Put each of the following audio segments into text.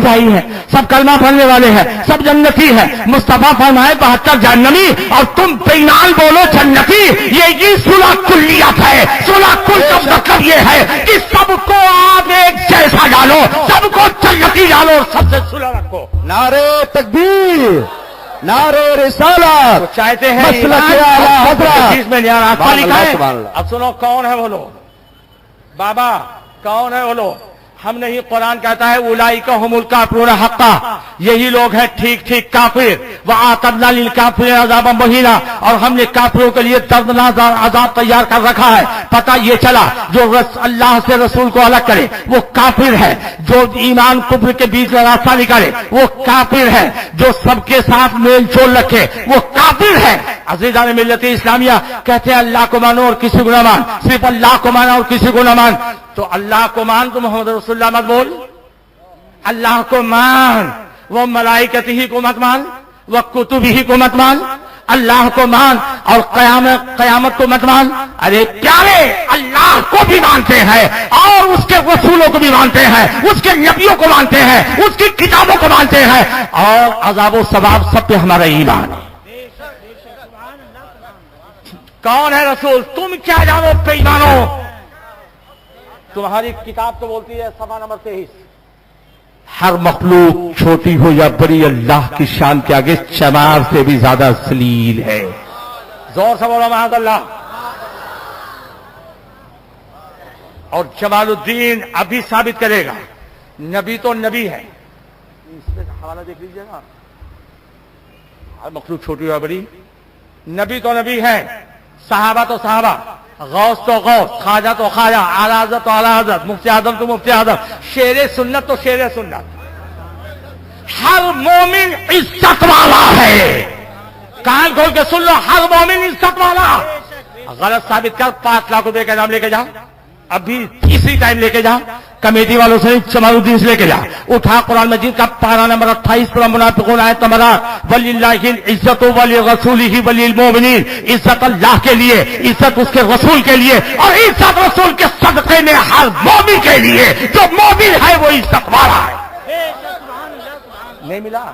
عیسائی ہیں، سب کلمہ پڑھنے والے ہیں، سب جنتی ہیں. مصطفیٰ فرمائے 72 جہنمی اور تم بے ایمان بولو جنتی. یہ صلح کلیت ہے. صلح کل کا مطلب یہ ہے کہ سب کو آپ ایک جیسا ڈالو، سب کو جنتی ڈالو اور سب سے صلح رکھو. نعرے تکبیر، نعرے رسالت. چاہتے ہیں مسلک اعلیٰ حضرت میں راستہ لکھا ہے. سبحان اللہ. اب سنو کون ہے وہ لوگ؟ بابا کون ہے وہ لوگ؟ ہم نہیں، قرآن کہتا ہے اولئک هم الکافرون حقا، یہی لوگ ہیں ٹھیک ٹھیک کافر. وَأَعْتَدْنَا لِلْكَافِرِينَ عَذَابًا مُهِينًا، اور ہم نے کافروں کے لیے دردناک عذاب تیار کر رکھا ہے. پتہ یہ چلا جو اللہ سے رسول کو الگ کرے وہ کافر ہے، جو ایمان کفر کے بیچ میں راستہ نکالے وہ کافر ہے، جو سب کے ساتھ میل جول رکھے وہ کافر ہے. عزیزان ملت اسلامیہ کہتے ہیں اللہ کو مانو اور کسی کو نہ مان، صرف اللہ کو مانا اور کسی کو نہ مان. تو اللہ کو مان تو محمد رسول اللہ مت بول. اللہ کو مان، وہ ملائکتہ ہی کو مت مان، وہ کتب ہی کو مت مان. اللہ کو مان اور قیامت کو مت مان. ارے پیارے اللہ کو بھی مانتے ہیں اور اس کے رسولوں کو بھی مانتے ہیں، اس کے نبیوں کو مانتے ہیں، اس کی کتابوں کو مانتے ہیں، اور عذاب و ثواب سب پہ ہمارا ایمان ہے. کون ہے رسول؟ تم کیا جانو بے ایمانو؟ تمہاری کتاب تو بولتی ہے صفحہ نمبر 23 ہر مخلوق چھوٹی ہو یا بڑی اللہ کی شان کے آگے چمار سے بھی زیادہ ذلیل ہے. زور سے بولو معاذ اللہ. اور جمال الدین ابھی ثابت کرے گا نبی تو نبی ہے. اس میں حوالہ دیکھ لیجیے گا. ہر مخلوق چھوٹی ہو یا بڑی، نبی تو نبی ہے، صحابہ تو صحابہ، غوث تو غوث، خواجہ تو خواجہ، اعلی حضرت تو اعلی حضرت، مفتی اعظم تو مفتی اعظم، شیر سنت تو شیر سنت. ہر مومن عزت والا ہے. کان کھول کے سن لو، ہر مومن عزت والا. غلط ثابت کر 5 لاکھ روپے کا انعام لے کے جا. ابھی تیسری ٹائم لے کے جا. کمیٹی والوں سے جمال الدین سے لے کے جا. اٹھا قرآن مجید کا پارہ نمبر 28 سورہ منافقون آیت نمبر 8. وَلِلَّهِ الْعِزَّةُ وَلِرَسُولِهِ وَلِلْمُؤْمِنِينَ. عزت اللہ کے لیے، عزت اس کے رسول کے لیے، اور عزت رسول کے صدقے میں ہر مومن کے لیے. جو مومن ہے وہ عزت والا ہے. نہیں ملا؟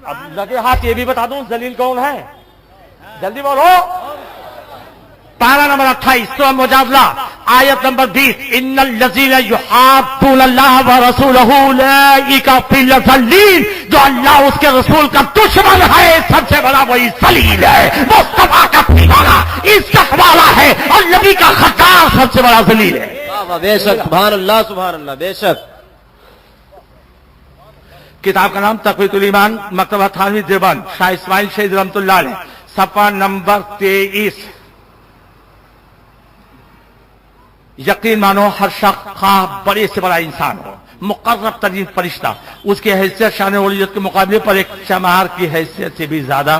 اب لگے ہاتھ یہ بھی بتا دوں ذلیل کون ہے؟ جلدی بولو. پارہ نمبر 28 سورہ مجادلہ آیت نمبر 20. ان الذین یحادون اللہ ورسولہ اولئک فی الذلین. جو اللہ اس کے رسول کا دشمن ہے سب سے بڑا وہی ذلیل ہے. مصطفیٰ کا دیوانہ عزت والا ہے اور نبی کا خطار سب سے بڑا ذلیل ہے. بے شک، سبحان اللہ سبحان اللہ. بے شک. کتاب کا نام تقویۃ الایمان، مکتبہ تھانوی دیوبند، شاہ اسماعیل شہید رحمۃ اللہ علیہ، صفحہ نمبر 23. یقین مانو ہر شخص خواہ بڑے سے بڑا انسان ہو، مقرب ترین فرشتہ، اس کی حیثیت شان ولیت کے مقابلے پر ایک چمار کی حیثیت سے بھی زیادہ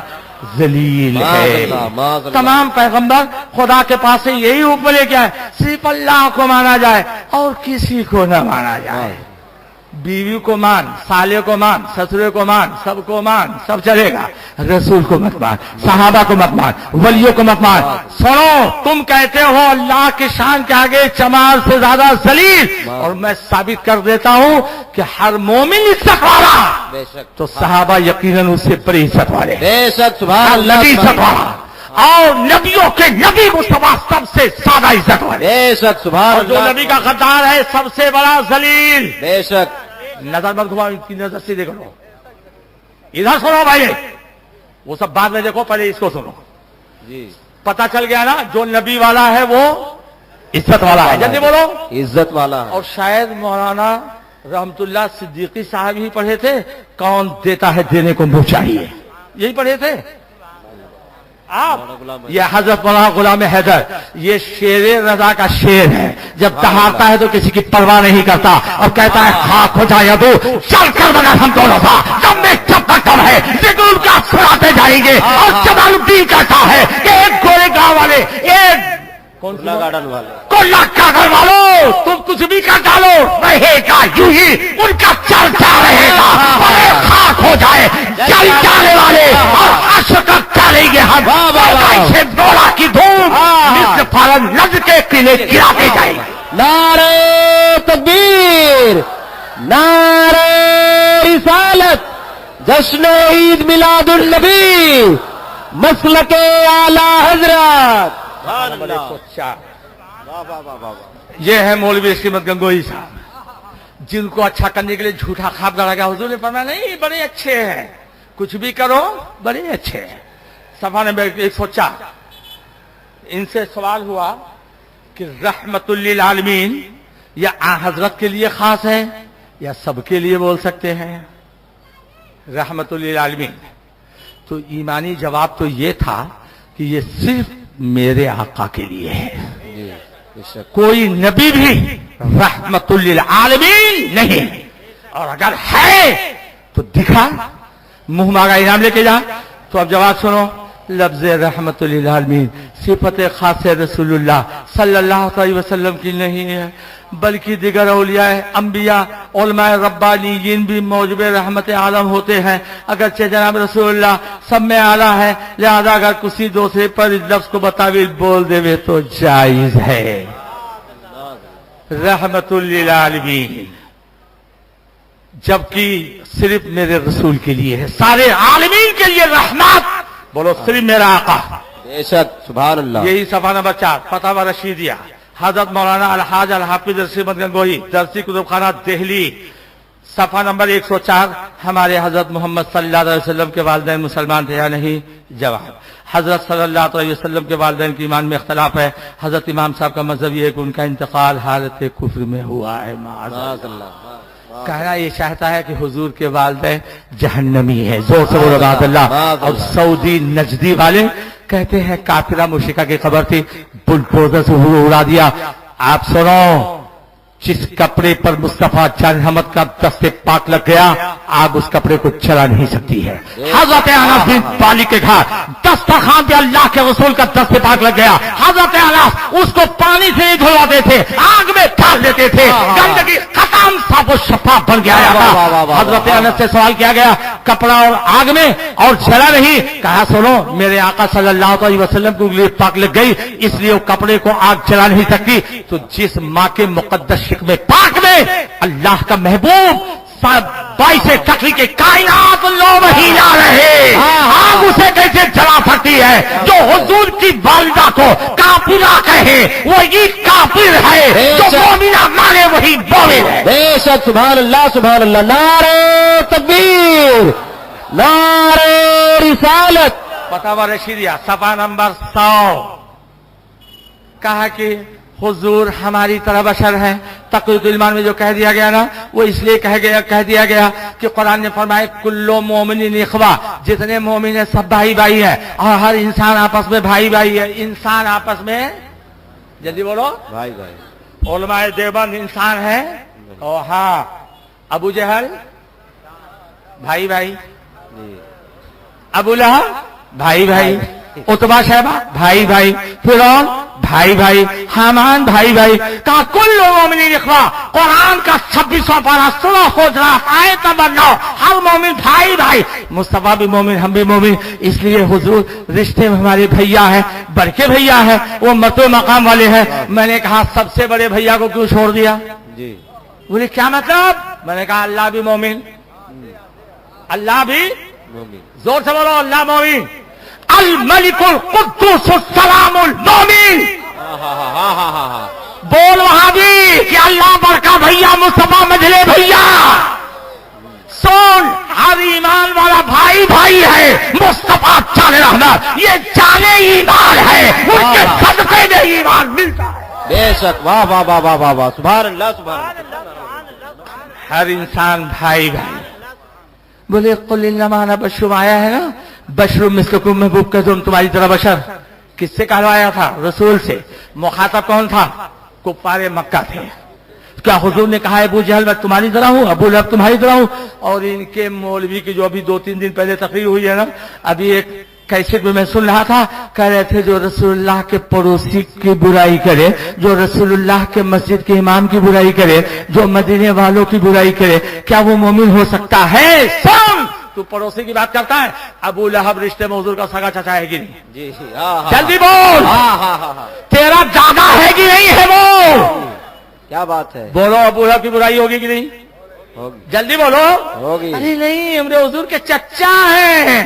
ذلیل ہے. تمام پیغمبر خدا کے پاس سے یہی حکم لے کے آئے صرف اللہ کو مانا جائے اور کسی کو نہ مانا جائے. بیوی کو مان، سالے کو مان، سسرے کو مان، سب کو مان، سب چلے گا. رسول کو مت مان، صحابہ کو مت مان، ولیوں کو مت مان. سنو، تم کہتے ہو اللہ کی شان کے آگے چمار سے زیادہ ذلیل، اور میں ثابت کر دیتا ہوں کہ ہر مومن عزت والا. بے شک. تو صحابہ یقیناً اس سے بڑی عزت والے. بے شک، سبحان اللہ. نبی عزت والا اور نبیوں کے نبی مصطفیٰ سب سے زیادہ عزت والے. بے شک، سبحان اور جو اللہ. نبی کا غدار ہے سب سے بڑا ذلیل. بے شک. نظر مت گھماؤ، ان کی نظر سے دیکھو. ادھر سنو بھائی، وہ سب بعد میں دیکھو، پہلے اس کو سنو. جی. پتہ چل گیا نا جو نبی والا ہے وہ عزت والا ہے. جلدی بولو. عزت والا. اور شاید مولانا رحمت اللہ صدیقی صاحب ہی پڑھے تھے کون دیتا ہے دینے کو منہ چاہیے. یہی پڑھے تھے آپ. یہ حضرت مولانا غلام حیدر، یہ شیر رضا کا شیر ہے. جب دہاڑتا ہے تو کسی کی پرواہ نہیں کرتا اور کہتا ہے خاک ہو جائے تو چل کر بنا ہم دونوں کا جب میں جب تک کم ہے ذکر کا سناتے جائیں گے. اور جمال الدین کہتا ہے کہ ایک گورے گاؤں والے، ایک کونسلا گارڈن والے کو لاکھا گھر والوں تم کچھ بھی کر ڈالو رہے گا یوں ہی ان کا چلتا رہے گا. بڑے خاک ہو جائے چل جانے والے اور عشق ڈالیں گے ہم. سے دوڑا کی دھوم نصف فارن نظر کے قلعے گراتے جائیں گے. نعرہ تکبیر. جشن عید میلاد النبی مسلک اعلی حضرت. نمبر 104. واہ واہ واہ واہ. یہ ہے مولوی شریمت گنگوئی صاحب، جن کو اچھا کرنے کے لیے جھوٹا خواب گڑا گیا. حضور نے فرمایا نہیں بڑے اچھے ہیں، کچھ بھی کرو بڑے اچھے ہیں. صفحہ نمبر 104. ان سے سوال ہوا کہ رحمت للعالمین یا حضرت کے لیے خاص ہے یا سب کے لیے بول سکتے ہیں؟ رحمت للعالمین. تو ایمانی جواب تو یہ تھا کہ یہ صرف میرے آقا کے لیے ہے، جی بے شک. کوئی نبی بھی رحمت للعالمین نہیں. اور اگر ہے تو دکھا، منہ مانگا انعام لے کے جا. تو اب جواب سنو. لفظ رحمت للعالمین صفت خاص رسول اللہ صلی اللہ علیہ وسلم کی نہیں ہے، بلکہ دیگر اولیاء انبیاء علماء ربانیین بھی موجب رحمت عالم ہوتے ہیں. اگرچہ جناب رسول اللہ سب میں اعلیٰ ہے، لہذا اگر کسی دوسرے پر اس لفظ کو بتاویل بول دے تو جائز ہے. رحمت للعالمین جبکہ صرف میرے رسول کے لیے ہے، سارے عالمین کے لیے رحمت. بولو صرف میرا آقا. بے شک. سبحان اللہ. یہی صفحہ نمبر 4 فتاوی رشیدیہ حضرت مولانا الحاج الحافظ رشید گنگوئی درسی کتب خانہ دہلی. صفحہ نمبر 104. ہمارے حضرت محمد صلی اللہ علیہ وسلم کے والدین مسلمان تھے یا نہیں؟ جواب. حضرت صلی اللہ علیہ وسلم کے والدین کے ایمان میں اختلاف ہے. حضرت امام صاحب کا مذہب یہ ہے کہ ان کا انتقال حالت کفر میں ہوا ہے. معاذ اللہ. کہنا یہ چاہتا ہے کہ حضور کے والدین جہنمی ہیں. زور سے بولو بات اللہ. اور سعودی نجدی والے کہتے ہیں کافرہ مشرکہ کی خبر تھی، بلڈوزر سے اڑا دیا. آپ سنو، جس کپڑے پر مصطفیٰ جان احمد کا دست پاک لگ گیا، آگ اس کپڑے کو چلا نہیں سکتی ہے. حضرت انس بن مالک کے گھر دسترخوان پہ اللہ کے رسول کا دست پاک لگ گیا. حضرت انس اس کو پانی سے نہیں دھلواتے تھے، آگ میں ڈال دیتے تھے. گندگی ختم، صاف و شفاف بن گیا تھا. حضرت انس سے سوال کیا گیا کپڑا اور آگ میں اور جلا نہیں؟ کہا سنو، میرے آقا صلی اللہ علیہ وسلم کو انگلی پاک لگ گئی، اس لیے وہ کپڑے کو آگ جلا نہیں سکتی. تو جس ماں کے مقدس میں پاک میں اللہ کا محبوب 22 تقوی کے کائنات 9 مہینہ رہے، آگ اسے کیسے جلا سکتی ہے؟ جو حضور کی والدہ کو کافرہ کہے وہی کافر ہے، جو مومنہ مانے وہی مومن ہے. بے شک. سبحان اللہ سبحان اللہ. نعرہ تکبیر، نعرہ رسالت. فتاوی رشیدیہ صفحہ نمبر 100. کہا کہ حضور ہماری طرح بشر ہیں. تقویۃ الایمان میں جو کہہ دیا گیا نا، وہ اس لیے کہہ دیا گیا کہ قرآن نے فرمایا کلو مومنین اخوہ، جتنے مومن ہیں سب بھائی بھائی ہیں، اور ہر انسان آپس میں بھائی بھائی ہے. انسان آپس میں جلدی بولو. بھائی بھائی. علماء دیوبند انسان ہے، اور ہاں ابو جہل بھائی بھائی، ابو لہب بھائی بھائی، عتبہ شیبہ بھائی بھائی، فرعون بھائی بھائی، حامان بھائی بھائی. کہا کل مومنین اخوہ. قرآن کا 26واں پارہ سورہ حجرات آیت نمبر 9. ہر مومن بھائی بھائی. مصطفیٰ بھی مومن، ہم بھی مومن، اس لیے حضور رشتے میں ہمارے بھیا ہیں، بڑکے بھیا ہیں، وہ مرتبہ مقام والے ہیں. میں نے کہا سب سے بڑے بھیا کو کیوں چھوڑ دیا؟ جی. بولے کیا مطلب؟ میں نے کہا اللہ بھی مومن، اللہ بھی مومن. زور سے بولو اللہ مومن. الملک القدوس السلام المومن. بول وہاں بھی کہ اللہ بڑکا بھیا مصطفیٰ مجلے بھیا. سن، ہر ایمان والا بھائی بھائی ہے. مصطفیٰ جان رحمت یہ جانے ایمان ہے، ان کے صدقے میں ایمان ملتا ہے. بے شک. واہ واہ واہ واہ واہ واہ. سبحان اللہ سبحان اللہ. ہر انسان بھائی بھائی. بولے قل انما انا بشر آیا ہے نا، بشر مثلکم، محبوب کہ تم تمہاری طرح بشر. کس سے کہلوایا تھا؟ رسول سے. مخاطب کون تھا؟ کفار مکہ تھے. کیا حضور نے کہا ابو جہل میں تمہاری طرح ہوں، ابو لہب تمہاری طرح ہوں؟ اور ان کے مولوی کی جو ابھی 2-3 دن پہلے تقریر ہوئی ہے نا، ابھی ایک کیسٹ میں سن رہا تھا، کہہ رہے تھے جو رسول اللہ کے پڑوسی کی برائی کرے، جو رسول اللہ کے مسجد کے امام کی برائی کرے، جو مدینے والوں کی برائی کرے، کیا وہ مومن ہو سکتا ہے؟ سن، تو پڑوسی کی بات کرتا ہے. ابو لہب رشتے میں حضور کا سگا چچا ہے کہ نہیں؟ جی. جلدی بول. تیرا دادا ہے کہ نہیں ہے وہ؟ کیا بات ہے. بولو ابو لہب کی برائی ہوگی کہ نہیں؟ جلدی بولو. ہوگی. ارے نہیں، ہمارے حضور کے چچا ہیں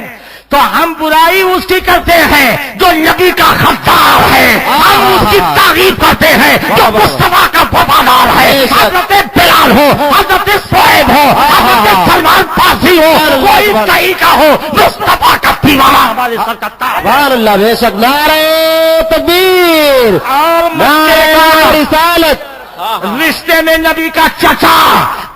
تو ہم برائی اس کی کرتے ہیں جو نبی کا غدار ہے. ہم اس کی تعریف کرتے ہیں جو مصطفیٰ کا وفادار ہے. حضرت بلال ہو، حضرت صہیب ہو، حضرت سلمان فارسی ہو، کوئی کہیں کا ہو، مصطفیٰ کا دیوانہ ہمارے سر کا تاج. سبحان اللہ. بے شک. نعرہ تکبیر. اور نعرہ رسالت. رشتے میں نبی کا چچا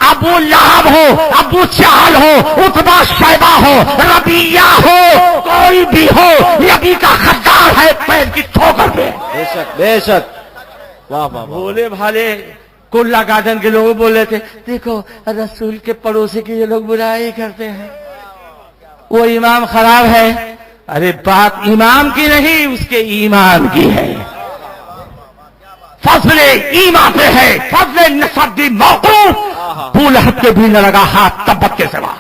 ابو لہب ہو، ابو جہل ہو، عتبہ شیبہ ہو، ربیہ ہو، کوئی بھی ہو، نبی کا غدار ہے. پیر کی ٹھوکر پہ. بے شک. بے شک. واہ واہ. بولے بھالے کلا گارڈن کے لوگ بول رہے تھے دیکھو رسول کے پڑوسی کی یہ لوگ برائی کرتے ہیں، وہ امام خراب ہے. ارے بات امام کی نہیں، اس کے ایمان کی ہے. فضل ایمان پہ ہے، فضل نسب بھی موقوف. بولہب کے بھی نہ لگا ہاتھ تبت کے سوا.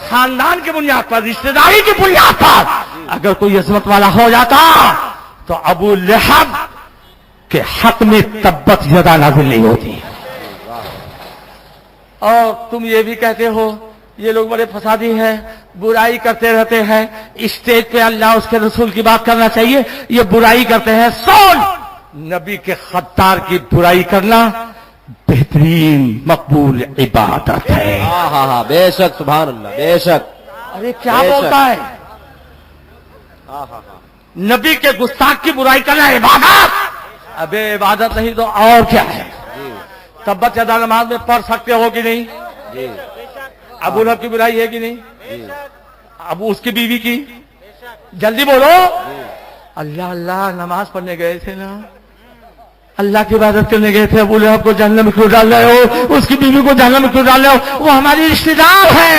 خاندان کی بنیاد پر، رشتہ داری کی بنیاد پر اگر کوئی عظمت والا ہو جاتا تو ابو لہب کے حق میں تبت زیادہ نازل نہیں ہوتی. اور تم یہ بھی کہتے ہو یہ لوگ بڑے فسادی ہیں، برائی کرتے رہتے ہیں. اسٹیج پہ اللہ اس کے رسول کی بات کرنا چاہیے، یہ برائی کرتے ہیں. سون نبی کے غدار کی برائی کرنا بہترین مقبول عبادت ہے. ہاں ہاں ہاں. بے شک. سبحان اللہ. بے شک. ارے کیا بولتا ہے؟ نبی کے گستاخ کی برائی کرنا عبادت؟ ابے عبادت نہیں تو اور کیا ہے؟ تبت یدا نماز میں پڑھ سکتے ہو کہ نہیں؟ ابو لہب کی برائی ہے کہ نہیں؟ ابو اس کی بیوی کی. جلدی بولو. اللہ اللہ نماز پڑھنے گئے تھے نا، اللہ کی عبادت کرنے گئے تھے. ابو لہب کو جہنم میں کیوں ڈال رہے ہو؟ اس کی بیوی کو جہنم میں کیوں ڈال رہے ہو؟ وہ ہماری رشتے دار ہے،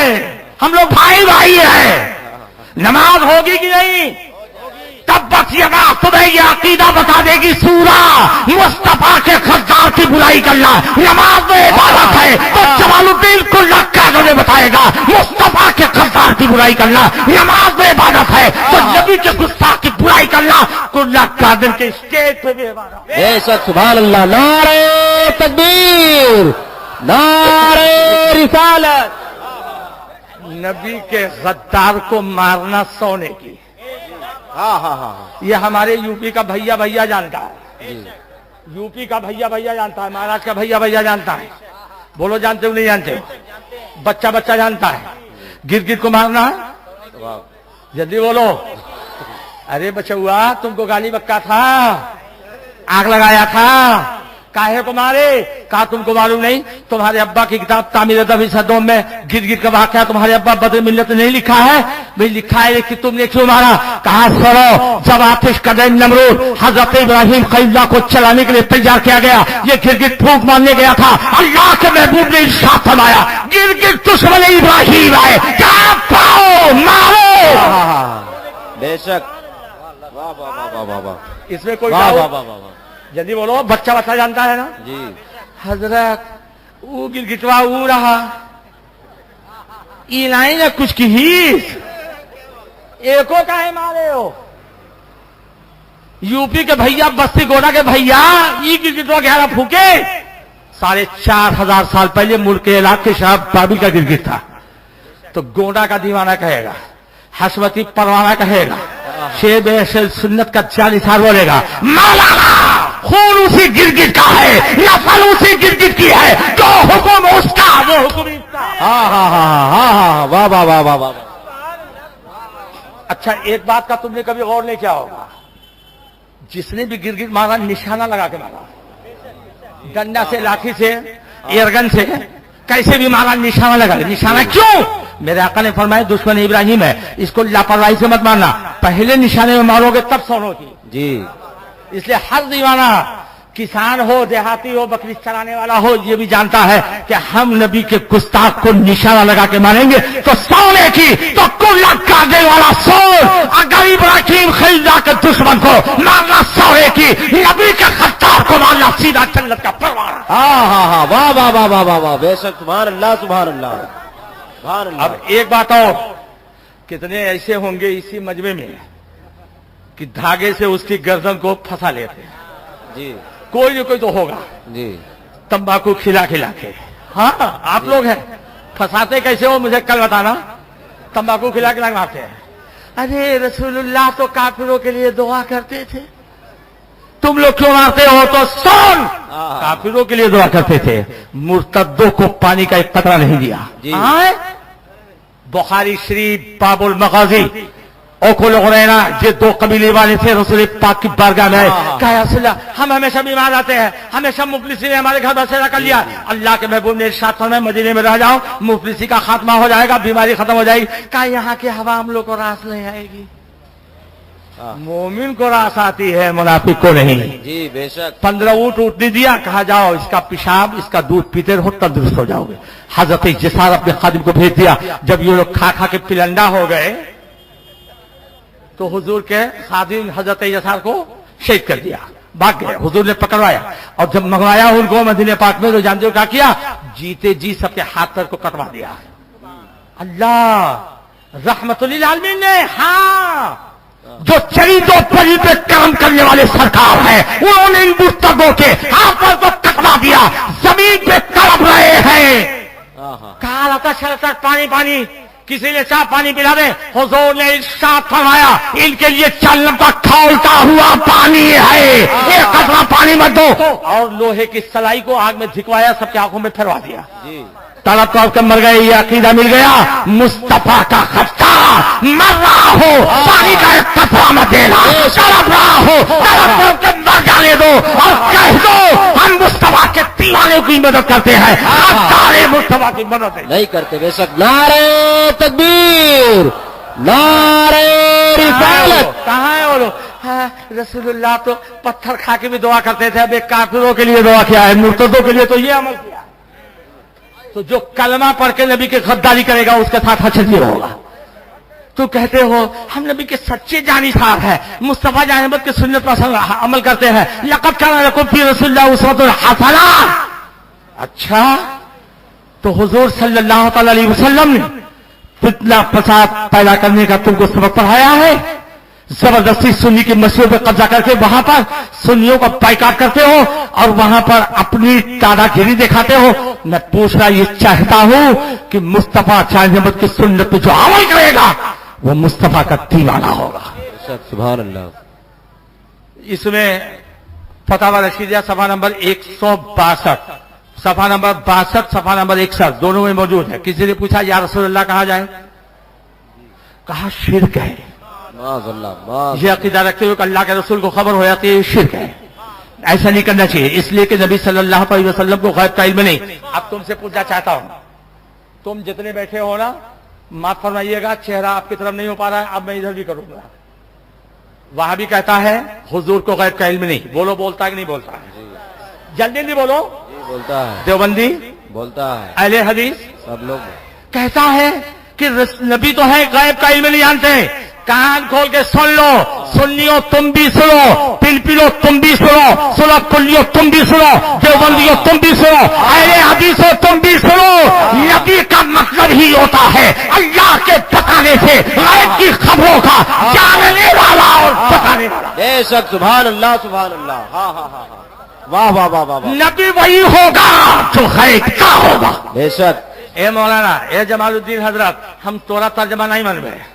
ہم لوگ بھائی بھائی ہیں. نماز ہوگی کہ نہیں؟ تب بس تمہیں یہ عقیدہ بتا دے گی سورہ مصطفیٰ کے غدار کی برائی کرنا نماز میں عبادت ہے. تو جمال الدین کلا قادر نے بتائے گا مصطفیٰ کے غدار کی برائی کرنا نماز میں عبادت ہے. تو نبی کے گستاخ کی برائی کرنا کلا قادر کے اسٹیج پہ بھی عبادت. بے شک. سبحان اللہ. نعرہ تکبیر. نعرہ رسالت. نبی کے غدار کو مارنا سونے کی. ہاں ہاں ہاں. یہ ہمارے یو پی کا بھیا بھیا جانتا ہے. یو پی کا بھیا بھیا جانتا ہے، مہاراشٹر کا بھیا بھیا جانتا ہے. بولو جانتے ہو نہیں جانتے ہو؟ بچہ بچہ جانتا ہے. گرگٹ کو مارنا ہے. جلدی بولو. ارے بچہ ہوا تم کو گالی بکا تھا، آگ لگایا تھا، کاہے کو مارے؟ کہا تم کو معلوم نہیں؟ تمہارے ابا کی کتاب تعمیر ادب صدوم میں گرگٹ کا واقعہ تمہارے ابا بدر ملت نے نہیں لکھا ہے؟ بھائی لکھا ہے کہ تم نے کیوں مارا؟ کہا سنو، جب آتش کا دین نمرود حضرت ابراہیم خلیل اللہ کو چلانے کے لیے تیار کیا گیا، یہ گرگٹ پھونک مارنے گیا تھا. اللہ کے محبوب نے ارشاد فرمایا گرگٹ دشمن ابراہیم ہے، کیا پاؤ مارو. بے شک. واہ واہ واہ واہ واہ. اس میں کوئی واہ واہ واہ واہ. جلدی بولو. بچہ بچہ جانتا ہے نا جی. حضرت وہ گرگٹوا او رہا ای نہیں نہ کچھ کی ہی ایکو کا ہے مارے ہو. یو پی کے بھیا بستی گوڑا کے بھیا ای گرگٹوا گہرا پھونکے. 4,500 سال پہلے ملک کے علاقے شاہ بابل کا گرگٹ تھا. تو گوڑا کا دیوانہ کہے گا، حسوتی پروانہ کہے گا، شیب سنت کا جانثار بولے گا مولانا خون اسی گرگٹ کا ہے، نسل اسی گرگٹ کی ہے، جو حکم اس کا وہ حکم اس کا. ہاں ہاں ہاں ہاں ہاں. واہ واہ واہ واہ واہ. اچھا ایک بات کا تم نے کبھی غور نہیں کیا ہوگا، جس نے بھی گرگٹ مارا نشانہ لگا کے مارا، ڈنڈا سے، لاٹھی سے، ایئرگن سے، کیسے بھی مارا نشانہ لگا. نشانہ کیوں؟ میرے آقا نے فرمایا دشمن ابراہیم ہے، اس کو لاپرواہی سے مت مارنا، پہلے نشانے میں مارو گے تب سون ہوتی. جی. اس لیے ہر دیوانہ کسان ہو، دیہاتی ہو، بکری چرانے والا ہو، یہ بھی جانتا ہے کہ ہم نبی کے گستاخ کو نشانہ لگا کے ماریں گے تو سونے کی تو کلا کاٹنے والا سون. اگر ابراہیم خلیل کے دشمن کو مارنا سونے کی، نبی کے غدار کو مارنا سیدھا جنت کا پروانہ. ہاں ہاں ہاں. واہ واہ واہ واہ واہ واہ. بے شک. سبحان اللہ. سبحان اللہ. سبحان اللہ. اب ایک بات اور، کتنے ایسے ہوں گے اسی مجمع میں کہ دھاگے سے اس کی گردن کو پھنسا لیتے. جی. کوئی نہ کوئی تو ہوگا. جی. تمباکو کھلا کھلا کے ہاں آپ لوگ ہیں. پھنساتے کیسے ہو مجھے کل بتانا. تمباکو کھلا کے مارتے ہیں. ارے رسول اللہ تو کافروں کے لیے دعا کرتے تھے, تم لوگ کیوں مارتے ہو؟ تو سن, کافروں کے لیے دعا کرتے تھے, مرتدوں کو پانی کا ایک قطرہ نہیں دیا. بخاری شریف باب المغازی اوکھل غرینا یہ دو قبیلے والے تھے رسول پاک کی بارگاہ میں. کہا یا رسول اللہ ہم ہمیشہ بیمار آتے ہیں, ہمیشہ مفلسی نے ہمارے گھر بسیرا کر لیا. اللہ کے محبوب نے ارشاد فرمایا مدینے میں رہ جاؤ, مفلسی کا خاتمہ ہو جائے گا, بیماری ختم ہو جائے گی. کہا یہاں کی ہوا ہم لوگ کو راس نہیں آئے گی. مومن کو راس آتی ہے, منافق کو نہیں. جی بے شک. 15 اونٹ نہیں دیا, کہا جاؤ اس کا پیشاب اس کا دودھ پیتے رہو تندرست ہو جاؤ گے. حضرت جسار اپنے خادم کو بھیج دیا. جب یہ لوگ کھا کھا کے پلنڈا ہو گئے تو حضور کے خادم حضرت جسار کو شہید کر دیا, بھاگ گئے. حضور نے پکڑوایا اور جب منگوایا ان کو مدینے پاک میں تو جانتے ہو کیا کیا؟ جیتے جی سب کے ہاتھ پیر کو کٹوا دیا. اللہ رحمت للعالمین نے ہاں جو چریدوں پری پہ کام کرنے والے سرکار ہیں انہوں نے ان مرتدوں کے ہاتھ پیر کو کٹوا دیا, زمین پہ تڑپ رہے ہیں. کہا رہا تھا شرطر پانی پانی, کسی نے چاہ پانی پلا دے. حضور نے ارشاد فرمایا ان کے لیے چلنا کا کھولتا ہوا پانی ہے, ایک قطرہ پانی مت دو. اور لوہے کی سلائی کو آگ میں دھکوایا, سب کی آنکھوں میں پھروا دیا. تڑپ تڑپ کے مر گئے. یہ عقیدہ مل گیا مصطفیٰ کا خطہ, مر رہا ہو پانی کا ایک قطرہ مت دینا, تڑپ رہا ہو تڑپ تڑپ کے مر جانے دو اور کہہ دو ہم مصطفیٰ کے دیوانے کی مدد کرتے ہیں, سارے مصطفیٰ کی مدد نہیں کرتے. بے شک. نعرہ تکبیر, نعرہ رسالت. کہاں ہے وہ لوگ؟ رسول اللہ تو پتھر کھا کے بھی دعا کرتے تھے, اب ایک کافروں کے لیے دعا کیا ہے, مرتدوں کے لیے تو یہ عمل کیا. تو جو کلمہ پڑھ کے نبی کی غداری کرے گا اس کے ساتھ حشر ہوگا. تو کہتے ہو ہم نبی کے سچے جانشار ہیں, مصطفیٰ جانب کی سنت پر عمل کرتے ہیں. لقد کان لکم فی رسول اللہ اسوۃ حسنہ. اچھا تو حضور صلی اللہ تعالی علیہ وسلم نے فتنہ فساد پیدا کرنے کا تم کو سبق پڑھایا ہے. زبردستی سنی کی مسجد پہ قبضہ کر کے وہاں پر سنیوں کا بائیکاٹ کرتے ہو اور وہاں پر اپنی دادا گیری دکھاتے ہو. میں پوچھنا یہ چاہتا ہوں کہ مصطفیٰ جانب کی سنت پہ جو عمل کرے گا وہ مصطفیٰ کا دیوانہ ہوگا. سبحان اللہ. اس میں فتاوی رشیدیہ صفحہ نمبر 162, صفحہ نمبر 62, صفحہ نمبر 61 دونوں میں موجود ہے. کسی نے پوچھا یا رسول اللہ کہاں جائے؟ کہا شرک ہے. یہ عقیدہ رکھتے ہوئے کہ اللہ کے رسول کو خبر ہو جاتی ہے یہ شرک ہے, ایسا نہیں کرنا چاہیے. اس لیے کہ نبی صلی اللہ علیہ وسلم کو غیب کا علم نہیں. اب تم سے پوچھنا چاہتا ہوں, تم جتنے بیٹھے ہو نا معاف فرمائیے گا چہرہ آپ کی طرف نہیں ہو پا رہا ہے, اب میں ادھر بھی کروں گا. وہاں بھی کہتا ہے حضور کو غیب کا علم نہیں. بولو بولتا ہے کہ نہیں بولتا ہے؟ جلدی نہیں بولو. بولتا ہے. دیوبندی بولتا ہے. اہل حدیث سب لوگ کہتا ہے کہ نبی تو ہے غیب کا علم نہیں جانتے. کان کھول کے سن لو, سنیو تم بھی سنو, پلپلو تم بھی سنو, سنو کلیو تم بھی سنو, دیوبندیو تم بھی سنو, اہل حدیثو تم بھی سنو. نبی کا مطلب ہی ہوتا ہے اللہ کے بتانے سے غیب کی خبروں کا جاننے والا اور بتانے والا. بے شک. سبحان اللہ, سبحان اللہ. ہاں ہاں ہاں ہاں. واہ واہ واہ واہ. نبی وہی ہوگا جو غیب کا ہوگا. بے شک. اے مولانا, اے جمال الدین حضرت, ہم تورا ترجمہ نہیں مان رہے,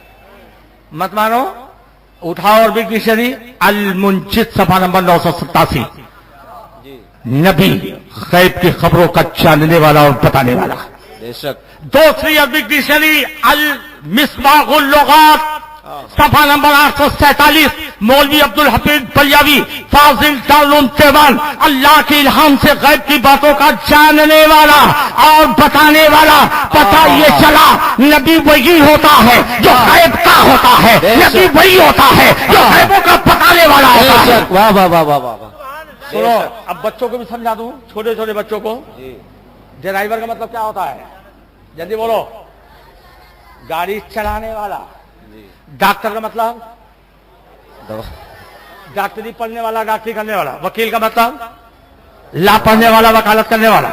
مت مانو. اٹھاؤ اور بگ ڈکشنری المنجد صفحہ نمبر 987. نبی غیب کی خبروں کا جاننے والا اور بتانے والا. بے شک. دوسری عربک ڈکشنری المصباح اللغات صفحہ نمبر 847, مولوی عبد الحفیظ بلیاوی فاضل دارالعلوم دیوبند. اللہ کے الہام سے غیب کی باتوں کا جاننے والا اور بتانے والا. پتہ یہ چلا نبی وہی ہوتا ہے جو غیب کا ہوتا ہے, نبی وہی ہوتا ہے جو غیبوں کا بتانے والا ہوتا ہے. واہ واہ واہ واہ واہ. سنو اب بچوں کو بھی سمجھا دوں, چھوٹے چھوٹے بچوں کو. ڈرائیور کا مطلب کیا ہوتا ہے؟ جلدی بولو. گاڑی چلانے والا. ڈاکٹر کا مطلب ڈاکٹری پڑھنے والا, ڈاکٹری کرنے والا. وکیل کا مطلب لا پڑھنے والا, وکالت کرنے والا.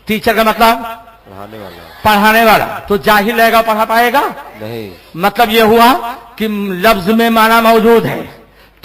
ٹیچر کا مطلب پڑھانے والا, پڑھانے والا. تو جاہل رہے گا پڑھا پائے گا نہیں. مطلب یہ ہوا کہ لفظ میں معنی موجود ہے,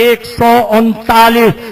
139।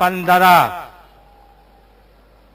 15।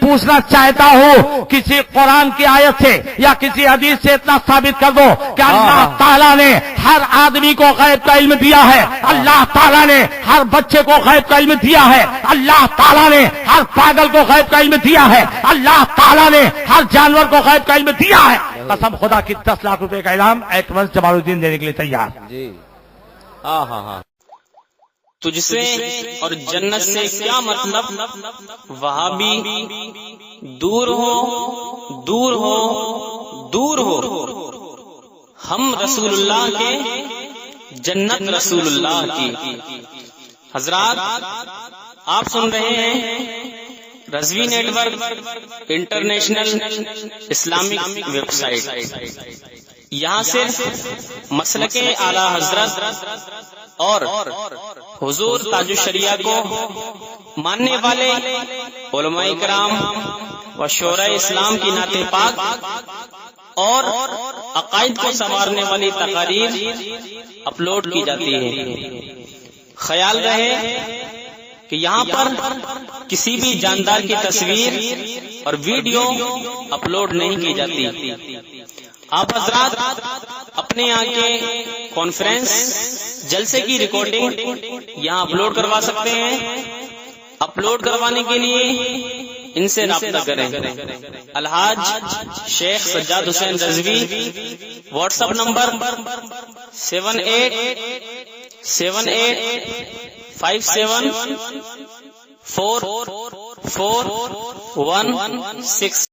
پوچھنا چاہتا ہوں، کسی قرآن کی آیت سے یا کسی حدیث سے اتنا ثابت کر دو کہ اللہ تعالیٰ نے ہر آدمی کو غیب کا علم دیا ہے، اللہ تعالیٰ نے ہر بچے کو غیب کا علم دیا ہے، اللہ تعالیٰ نے ہر پاگل کو غیب کا علم دیا ہے، اللہ تعالیٰ نے ہر جانور کو غیب کا علم دیا ہے. قسم خدا کی 10 لاکھ روپے کا انعام ایکمل جمال الدین دینے کے لیے تیار. جی ہاں ہاں ہاں. تجھ سے اور جنت سے کیا مطلب، وہابی دور ہو دور ہو دور ہو، ہم رسول اللہ کے، جنت رسول اللہ کی. حضرات آپ سن رہے ہیں Rizvi network international Islamic website. یہاں صرف مسلک اعلی حضرت اور حضور تاج الشریعہ کو ماننے والے علماء کرام و شورائے اسلام کی نعت پاک اور عقائد کو سنوارنے والی تقاریر اپلوڈ کی جاتی ہے. خیال رہے کہ یہاں پر کسی بھی جاندار کی تصویر اور ویڈیو اپلوڈ نہیں کی جاتی. آپ حضرات اپنے یہاں کے کانفرنس جلسے کی ریکارڈنگ یہاں اپلوڈ کروا سکتے ہیں. اپلوڈ کروانے کے لیے ان سے رابطہ کریں. الحاج شیخ سجاد حسین رضوی، واٹس ایپ نمبر 7857474166.